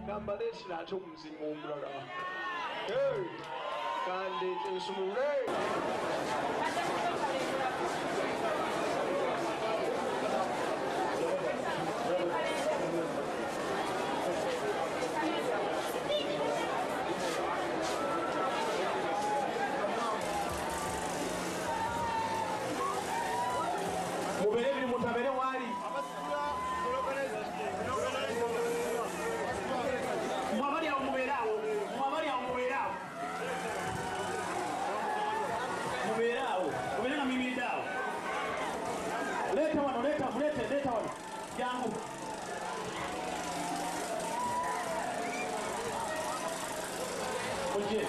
Number this na chumzi mumbrara. Hey, kandi insumure. Mubere biri mutabere wali. Leta wano, leta wano. Jangu. Oje.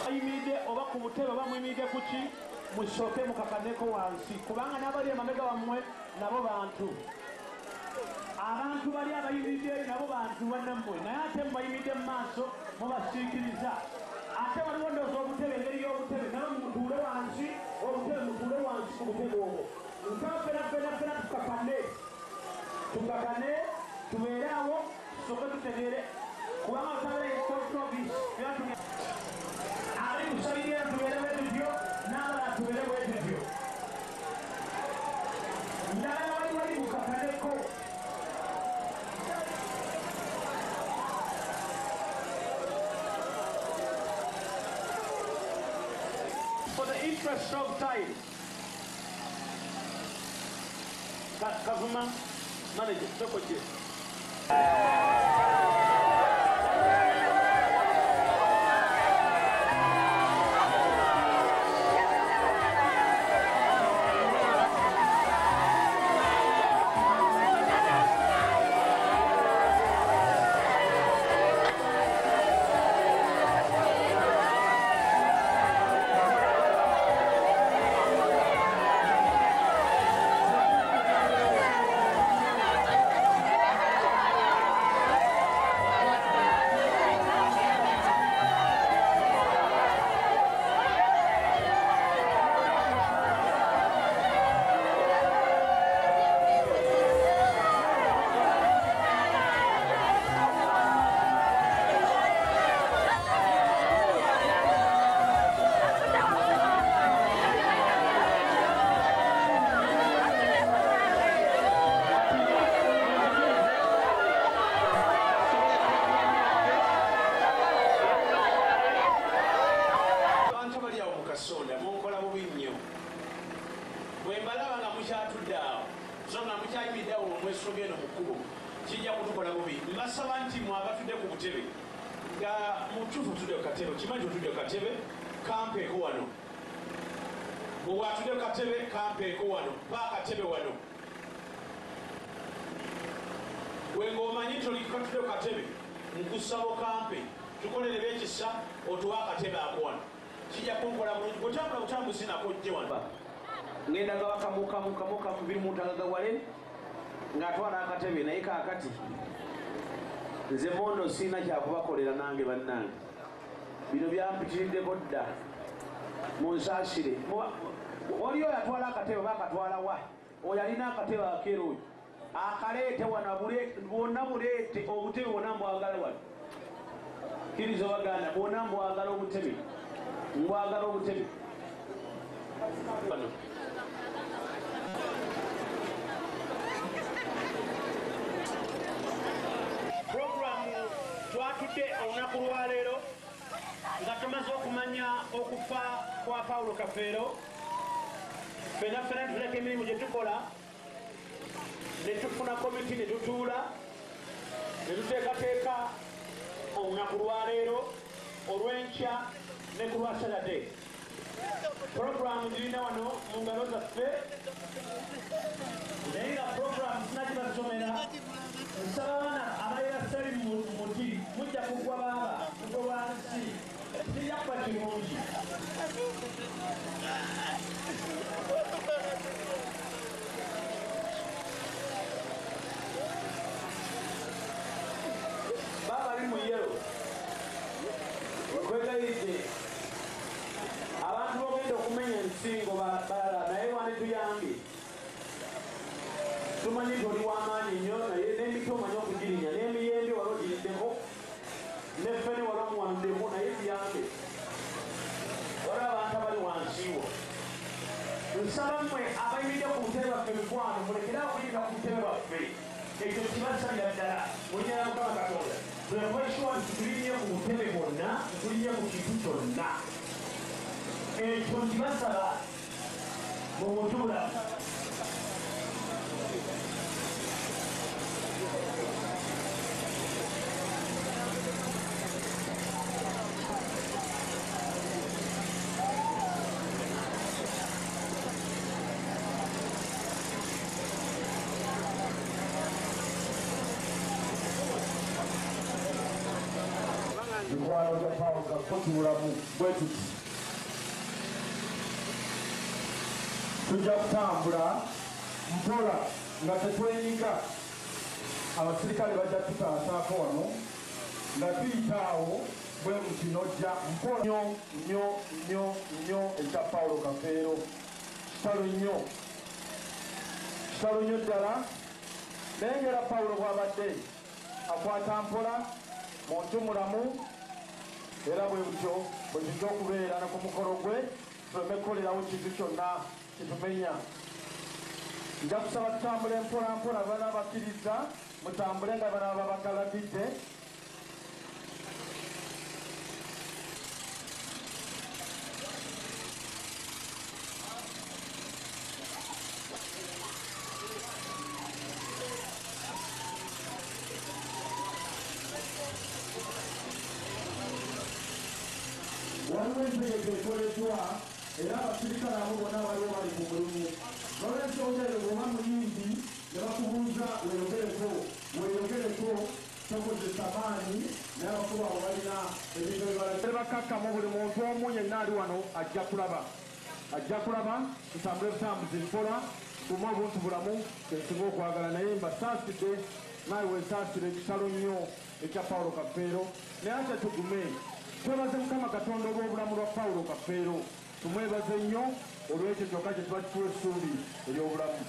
Ayimide oba ku butebe bamwimide kuki mushoke mukakaneko wansi kubanga nabali amamega wamwe nabo bantu abantu bali abayimide nabo bantu bannamwe naye ate mubayimide mu maaso mubasiikiriza ate waliwo ndowooza obutebe engeri y'obutebe nabo mutuule wansi obutebe mutuule wansi ku butebe obwo ntafena tukakane tubeere awo tusoke tutegeere kubanga otabere ekotobi ali kusabirira tubeere bwetutyo n'abalala tubeere bwetutyo ndala wali bukakaneko for the interest of time Kavuma manager Sokoje nkusabo kampe tukolere bekisa otuwa akatebe akwana kijja kunkola bulungi bwotambula butambuzi nakojje wano ngenda nga bakamuka biri muntagaga wale ng'atwala akatebe naye kaakati nze mondo siina kyakubakolera nange bannange bino byampitiriddeko dda munsaasire oli oyo atwala akatebe bakatwala wa oyo alina akatebe akeera oyo akaleete wano bwonna buleete obutebe bwonna mbwagala wano kiriza baganda bwonna mbwagala obutebe mbwagala obutebe programu twatudde olunaku lwaleero nga tumaze okumanya okufa kwa Paulo Kafeero ffenna tuleka emirimu gye tukola ne tufuna komiti ne tutuula ne tuteekateeka olunaku lwaleero olw'enkya ne ku lwa Saturday programu zirina wano mu ngalo zaffe naye nga programu zinagi bazisomera nsaba abaana abalira sali mu muti mujja kugwa baaba kugwa wansi kijja kuba kirungi singo balala naye wani tuyambye tumanyi nti oli w'amaanyi nnyo naye n'emiti omanyi okugirinya n'emiyembe wali ogiriddeko neffene wali omuwandemu naye tuyambe wali abantu abali wansiiwo nsaba mmwe abayimiridde ku butebe baffe mikwano mulekere okuyinga ku butebe baffe ekyo kibasalira ddala mulinyala mukama katonda tulekweshuwa nti tulinnye ku butebe bwonna tulinnye ku kintu kyonna ekyo nkibasaba mu butulamu mikwano gya Pawulo kakutulamu bwe tuti tujja kutambula mpola nga tetwenyiga abasirikale bajja tutaasaako wano nga tuyita awo bwe muti nojja mpola nnyo ekya Pawulo Kafeero kitalo nnyo ddala nengera Pawulo bw'abadde akwata mpola muntu mulamu era bwe butyo bwe tujja okubeera ne ku mukolo gwe tuleme kukolerawo kintu kyonna kitumenya nja kusaba tutambule mpolampola bana abakkiriza mutambule nga bana babagaladidde waliwo entegeka ekoleddwa era abasirikale abo bonna waliwo bali ku mulimu nolwensonga eyo bw'oba muyimbi ne bakubuuza weeyogereko tokozesa maanyi naye abakuba abo balina ebintu ebibakakkamu buli muntu omu yenna ali wano ajja kulaba tutambule butambuzi mpola tume obuntu bulamu kensinga okwagala naye mbasaasidde naawe weesaasire ekitalo nnyo ekya Pawulo Kafeero naye ate tugume twebaze Mukama Katonda olw'obulamu lwa Pawulo Kafeero tumwebaze nnyo olw'ekyo kyokka kye tuba kituwa essuubi ery'obulamu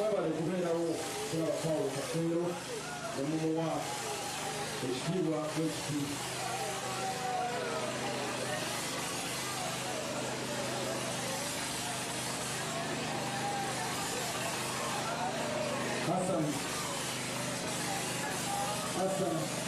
Webale kubeerawo kulaba Pawulo Kafeero ne mumuwa ekitiibwa n'ekitiibwa Mwebali. Asante.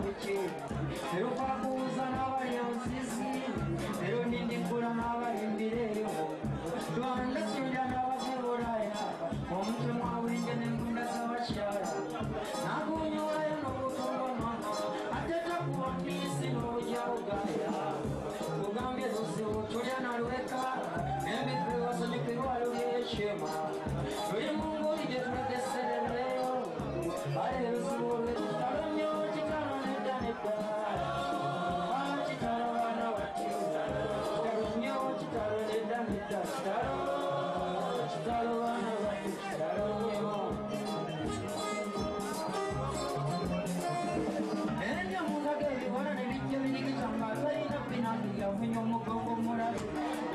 buke erupakuuza n'abali onsisi ero nindikula n'abali mbireewo twanda sinja n'abakebulaya omutemwa wenge n'engunda z'abakyala nakunyulayo n'obutongonono ate takuwa mpisi n'obujawugaya kugambye luzibu tulya nalweka embikriwasonyukirwa lulyekyema tuli mu nguli gye tulegeserereyo ale luzibu lwekitalo nnyo kitalo nedda nedda kitalo baana bati kitalo nnyo kitalo nedda nedda kitalo baana bati kitalo nnyo ennyo mundaga ebibona nebijja birigitanga talina binangira ofunya omugongo mulabe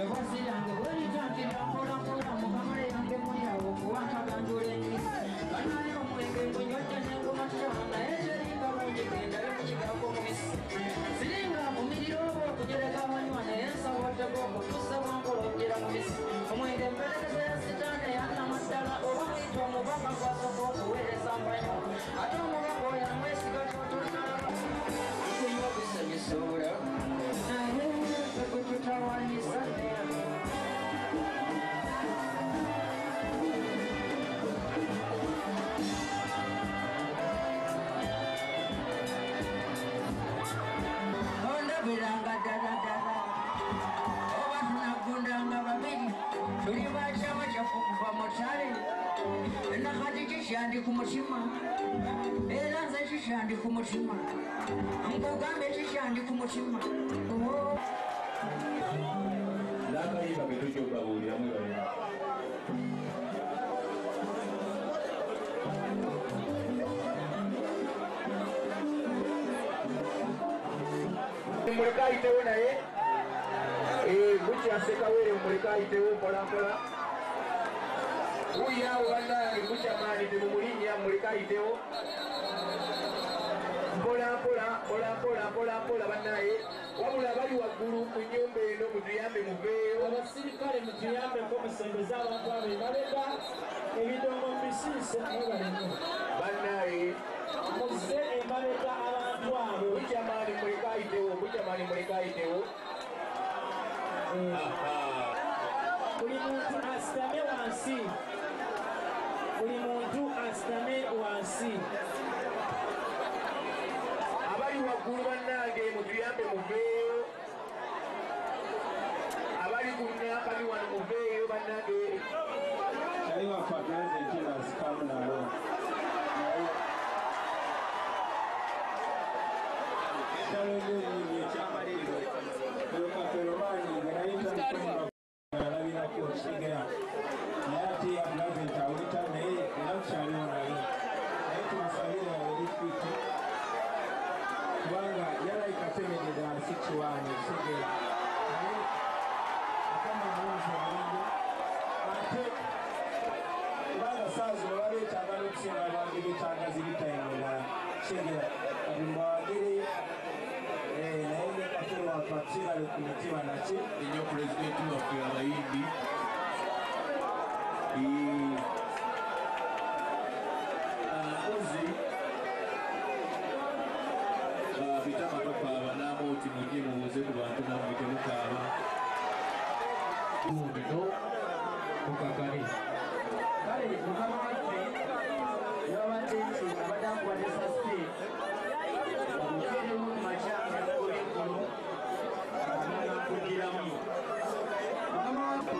ebwasi yange bweritangira mpolampola mukamale yange muli awo kuwantaganjula enyisi banaye omwenge ngunywadde nengumatana naye teringa bungi gendale mukigambo mubisi siringa mumiriro oba okugereka abanywa naye nsabwaddeko okutuusa bwankola okugera mubisi omwenge mperekeza ya sitaani eyannamaddala oba muyita omubaka gwasooka okuweereza mbanywa ate omubaka oyo amwesiga kyotonalaba kunywa okusanyusuula naye tekututawanyisa ondabiranga ddala oba tunagundanga babiri tuli bakyama kyaffe okuva mu ttale nakati kikyandi ku mutima era nze kikyandi ku mutima nkugambe kikyandi ku mutima n'akayimba ke tujja okubabuuliramu balina muleka ayitewo naye bukyasekaweere muleka ayitewo mpolampola uyaawo bannange bukyamaani temumulinnya muleka ayitewo mpolampola bannaye wabula bali waggulu ku nnyumba eno mutuyambe muveeyo abasirikale mutuyambeko musembeze abantu abo emabega ebidongo mubisiise mubalemu bannaye muze emabega abantu abo bukyamaani muleka ayitewo buli muntu asitame wansi abali waggulu bannange mutuyambe muveeyo abali ku nyakali wano muveeyo bannange ennyo pulezidenti waffe abayimbi mpozi bitama tokaaba n'amooti mujye mubuuze ku bantu nammwe temukaaba bino mukakali kale mukama waffe yabadde nti abadde akuwadde sasite omukeeremu makya ngakolekulu kugiramu mukama waffe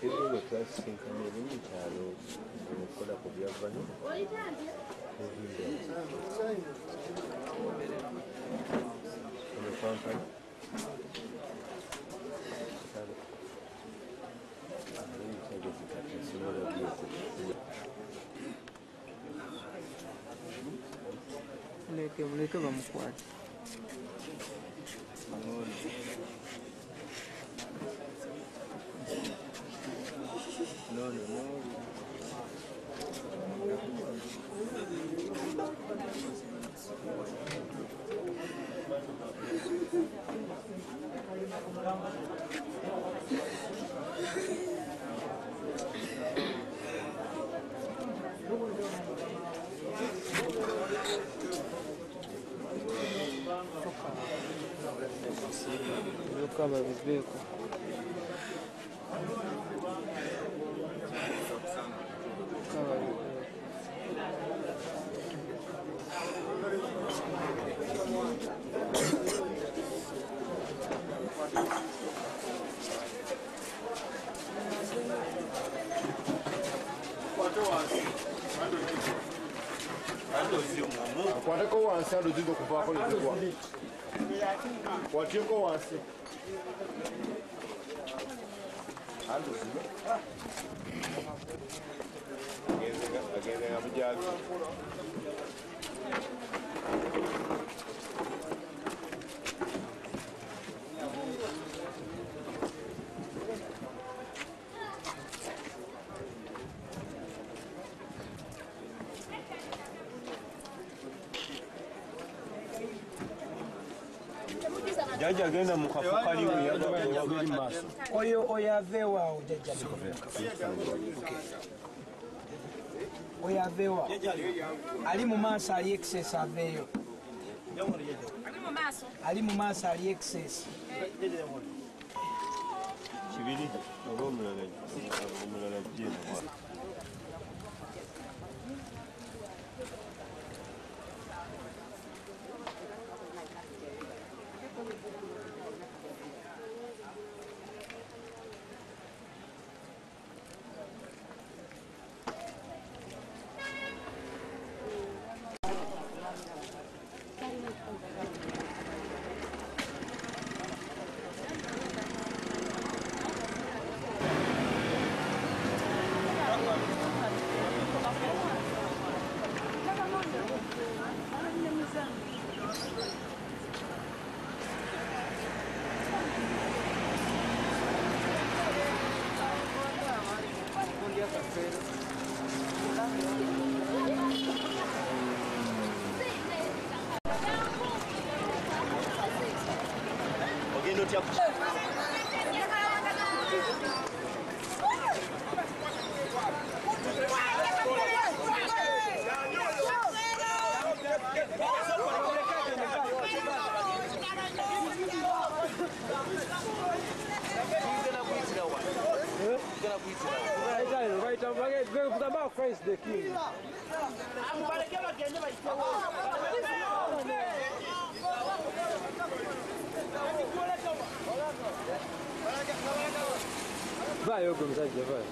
Ebyo twasisinkana eri mu kyalo okukola ku byavano ono Kampala muleke bamukwate kama vizbeko akwateko wansi aluziza okuvaako nezigwa watyeko wansi agenze nga mujazi Jaja agenda mu kafu kaliwe yabiri maaso. Oyo avewa jaja. Oyo avewa. Ali mu maaso ali excess aveyo. Ali mu maaso ali excess. Kibiri oba omulala jeno. Vai, eu vou vai.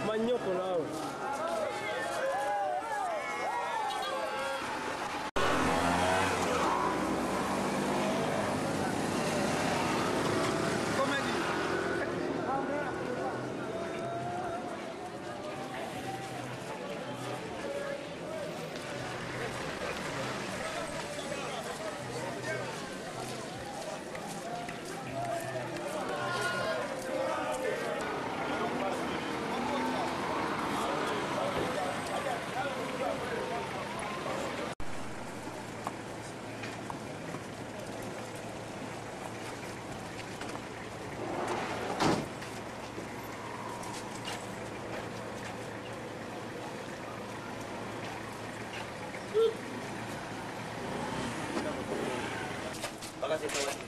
Manyoko nawe. Eka